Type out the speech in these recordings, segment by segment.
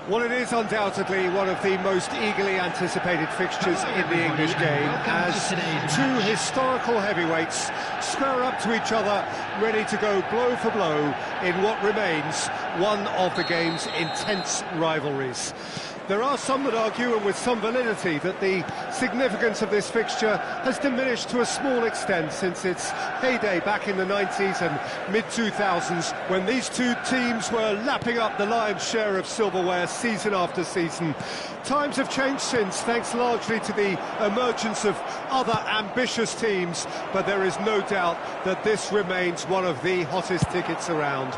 Well, it is undoubtedly one of the most eagerly anticipated fixtures in the English game, as two historical heavyweights square up to each other, ready to go blow for blow in what remains one of the game's intense rivalries. There are some that argue, and with some validity, that the significance of this fixture has diminished to a small extent since its heyday back in the 90s and mid-2000s, when these two teams were lapping up the lion's share of silverware season after season. Times have changed since, thanks largely to the emergence of other ambitious teams, but there is no doubt that this remains one of the hottest tickets around.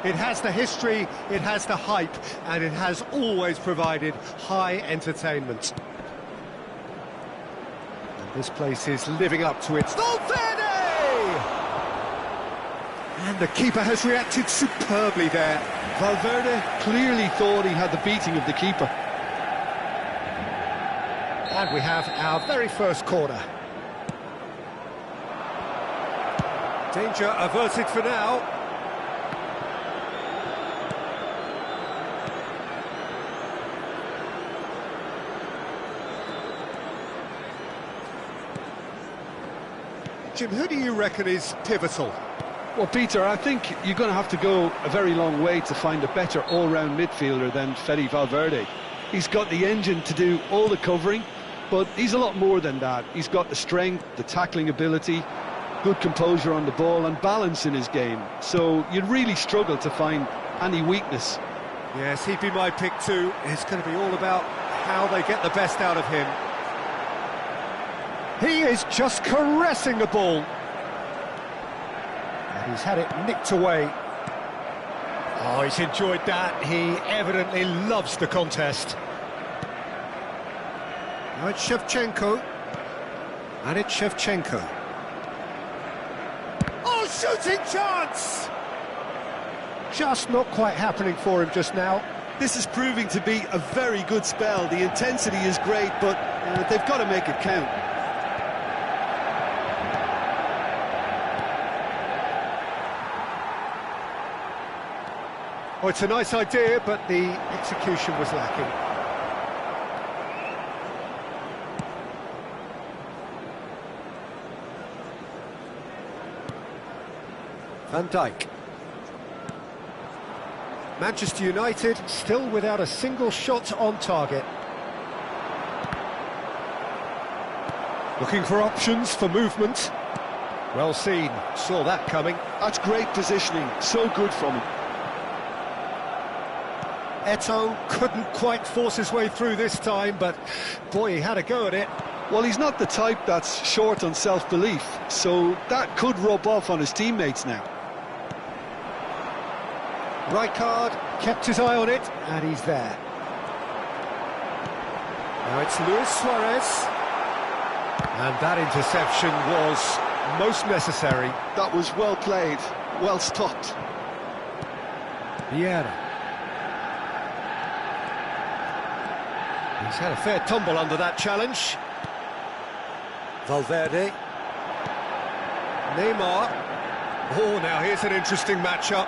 It has the history, it has the hype, and it has always provided high entertainment. And this place is living up to its Valverde! And the keeper has reacted superbly there. Valverde clearly thought he had the beating of the keeper. And we have our very first corner. Danger averted for now. Jim, who do you reckon is pivotal? Well, Peter, I think you're going to have to go a very long way to find a better all-round midfielder than Fede Valverde. He's got the engine to do all the covering, but he's a lot more than that. He's got the strength, the tackling ability, good composure on the ball and balance in his game. So you'd really struggle to find any weakness. Yes, he'd be my pick too. It's going to be all about how they get the best out of him. He is just caressing the ball. And he's had it nicked away. Oh, he's enjoyed that. He evidently loves the contest. Now it's Shevchenko. And it's Shevchenko. Oh, shooting chance! Just not quite happening for him just now. This is proving to be a very good spell. The intensity is great, but they've got to make it count. Oh, it's a nice idea, but the execution was lacking. Van Dijk. Manchester United still without a single shot on target. Looking for options for movement. Well seen, saw that coming. That's great positioning, so good from him. Eto'o couldn't quite force his way through this time, but boy, he had a go at it. Well, he's not the type that's short on self-belief, so that could rub off on his teammates now. Rijkaard kept his eye on it, and he's there. Now it's Luis Suarez. And that interception was most necessary. That was well played, well stopped. Vieira. He's had a fair tumble under that challenge. Valverde. Neymar. Oh, now here's an interesting matchup.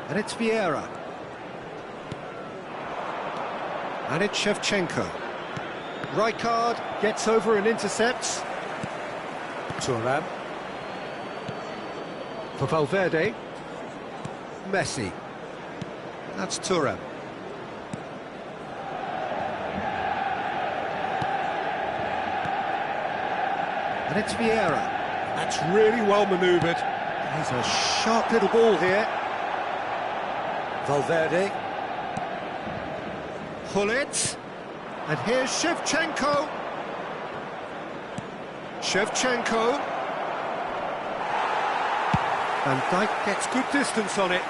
And it's Vieira. And it's Shevchenko. Rijkaard gets over and intercepts. Thuram. For Valverde. Messi. That's Thuram. And it's Vieira. That's really well manoeuvred. He's a sharp little ball here. Valverde. Gullit. And here's Shevchenko. Shevchenko. Van Dijk gets good distance on it.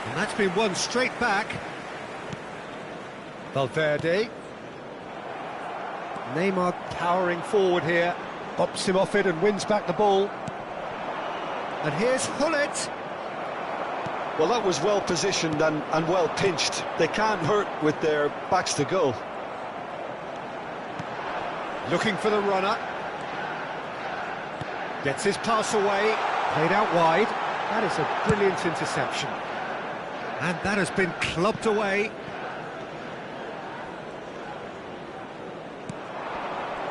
And that's been won straight back. Valverde. Neymar powering forward here. Bops him off it and wins back the ball. And here's Gullit. Well, that was well positioned and well pinched. They can't hurt with their backs to goal. Looking for the runner. Gets his pass away. Played out wide. That is a brilliant interception. And that has been clubbed away.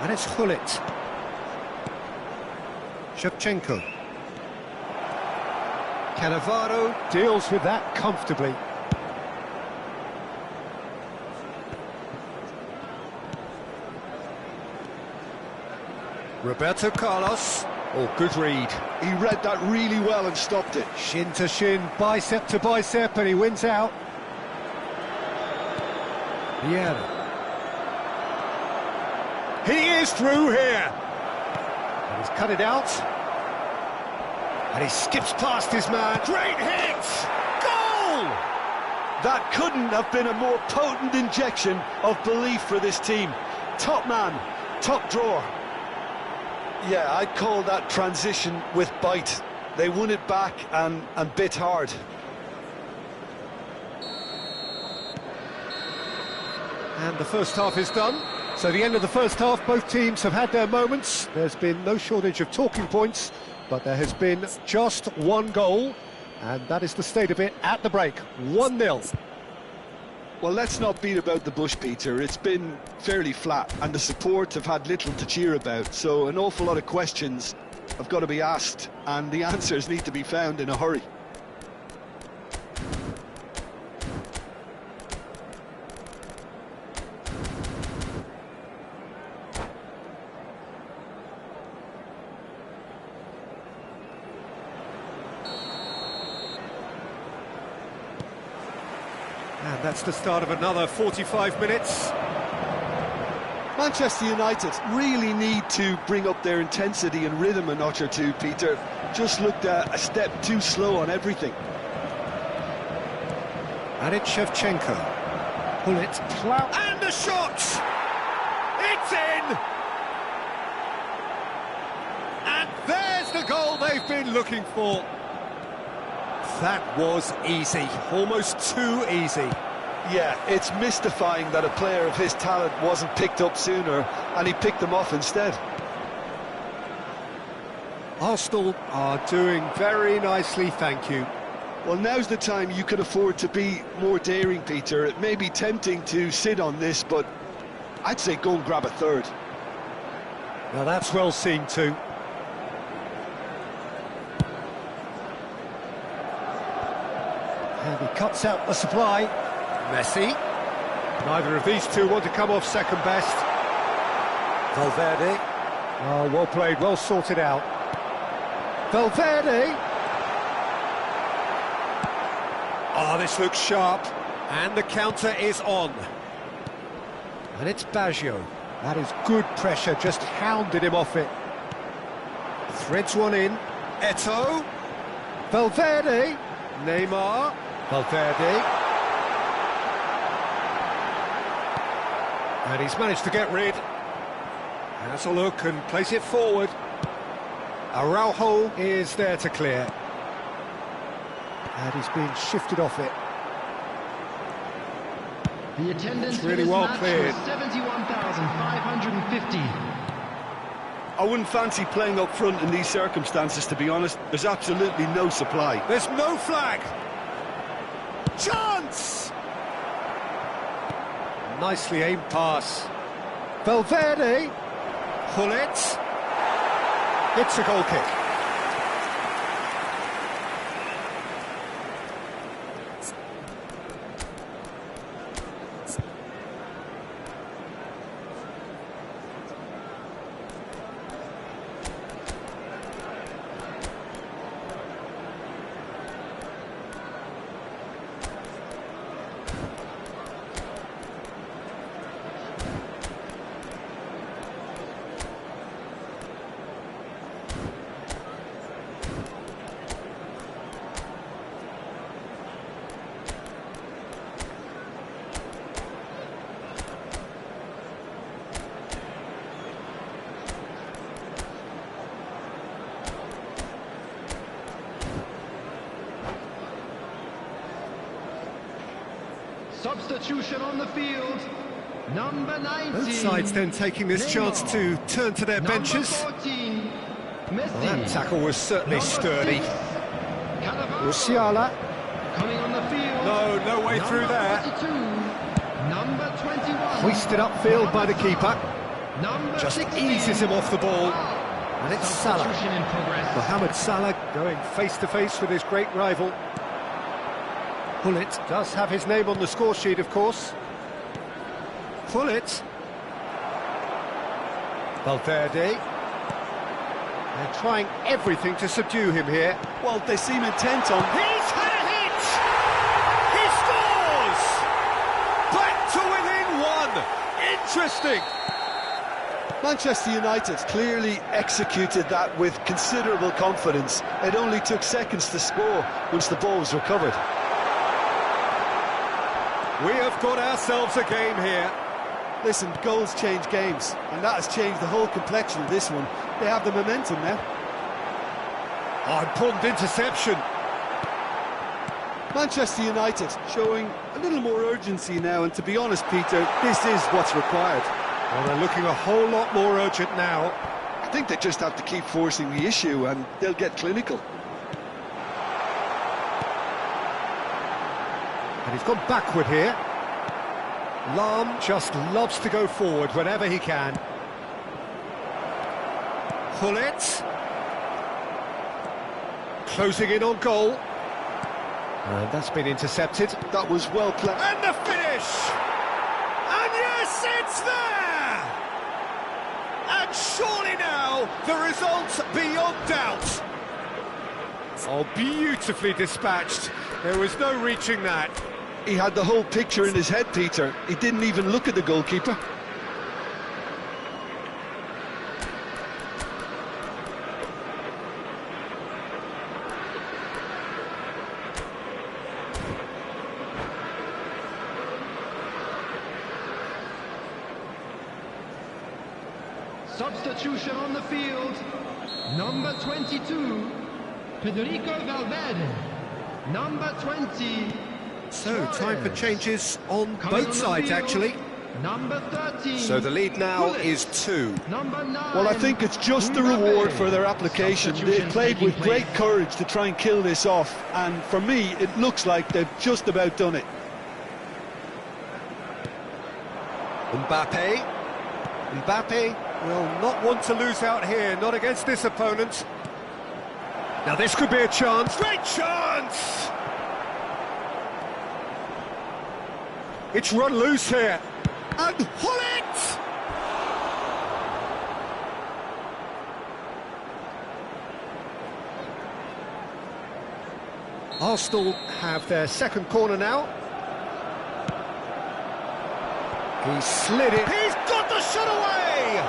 And it's Gullit. Shevchenko. Cannavaro deals with that comfortably. Roberto Carlos. Oh, good read. He read that really well and stopped it. Shin to shin, bicep to bicep, and he wins out. Vieira. He is through here. And he's cut it out. And he skips past his man. Great hit! Goal! That couldn't have been a more potent injection of belief for this team. Top man, top drawer. Yeah, I'd call that transition with bite. They won it back and bit hard. And the first half is done. So the end of the first half, both teams have had their moments. There's been no shortage of talking points, but there has been just one goal, and that is the state of it at the break. 1-0. Well, let's not beat about the bush, Peter. It's been fairly flat, and the support have had little to cheer about, so an awful lot of questions have got to be asked, and the answers need to be found in a hurry. And that's the start of another 45 minutes. Manchester United really need to bring up their intensity and rhythm a notch or two, Peter. Just looked a step too slow on everything. And it's Shevchenko. Gullit, plough, and the shot! It's in! And there's the goal they've been looking for. That was easy, almost too easy. Yeah, it's mystifying that a player of his talent wasn't picked up sooner, and he picked them off instead. Arsenal are doing very nicely, thank you. Well, now's the time you could afford to be more daring, Peter. It may be tempting to sit on this, but I'd say go and grab a third. Now that's well seen too. And he cuts out the supply. Messi. Neither of these two want to come off second best. Valverde. Oh, well played, well sorted out. Valverde. Oh, this looks sharp. And the counter is on. And it's Baggio. That is good pressure, just hounded him off it. Threads one in. Eto'o. Valverde. Neymar. Valverde. And he's managed to get rid. And that's a look and place it forward. Araujo is there to clear. And he's been shifted off it. The attendance it's really well cleared. 71,550. I wouldn't fancy playing up front in these circumstances, to be honest. There's absolutely no supply. There's no flag. Chance! Nicely aimed pass. Valverde. Gullit. It's a goal kick. Substitution on the field, number 19. Both sides then taking this chance to turn to their benches. Number 14, Messi. Well, that tackle was certainly Number sturdy. 6, Cannavaro. Musiala. Coming on the field. No, No, no way through there. 42, number 21. Hoisted upfield by the keeper. Number Just 16. eases him off the ball. And it's Salah. Substitution in progress. Mohamed Salah going face-to-face with his great rival. Pullet does have his name on the score sheet, of course. Pullet. Valverde. They're trying everything to subdue him here. Well, they seem intent on... He's had a hit! He scores! Back to within one! Interesting! Manchester United clearly executed that with considerable confidence. It only took seconds to score once the ball was recovered. We have got ourselves a game here. Listen, goals change games, and that has changed the whole complexion of this one. They have the momentum now. Oh, important interception. Manchester United showing a little more urgency now, and to be honest, Peter, this is what's required. Well, they're looking a whole lot more urgent now. I think they just have to keep forcing the issue, and they'll get clinical. And he's gone backward here. Lahm just loves to go forward whenever he can. Pullet. Closing in on goal. And that's been intercepted. That was well played. And the finish! And yes, it's there! And surely now, the result's beyond doubt. Oh, beautifully dispatched. There was no reaching that. He had the whole picture in his head, Peter. He didn't even look at the goalkeeper. Substitution on the field. Number 22, Federico Valverde. Number 20. So, time for changes on Coming both on the sides, field, actually. Number 13. So the lead now Pullet. is 2. Number 9. Well, I think it's just the reward for their application. They played with great courage to try and kill this off, and for me, it looks like they've just about done it. Mbappe. Mbappe will not want to lose out here, not against this opponent. Now this could be a chance. Great chance! It's run loose here. And Pullet! Arsenal have their second corner now. He slid it. He's got the shot away!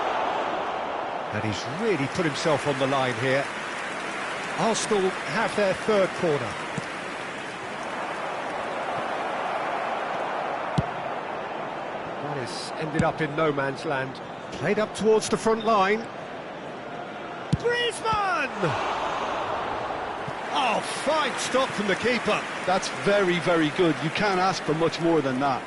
And he's really put himself on the line here. Arsenal have their third corner. That has ended up in no man's land. Played up towards the front line. Griezmann! Oh, fine stop from the keeper. That's very, very good. You can't ask for much more than that.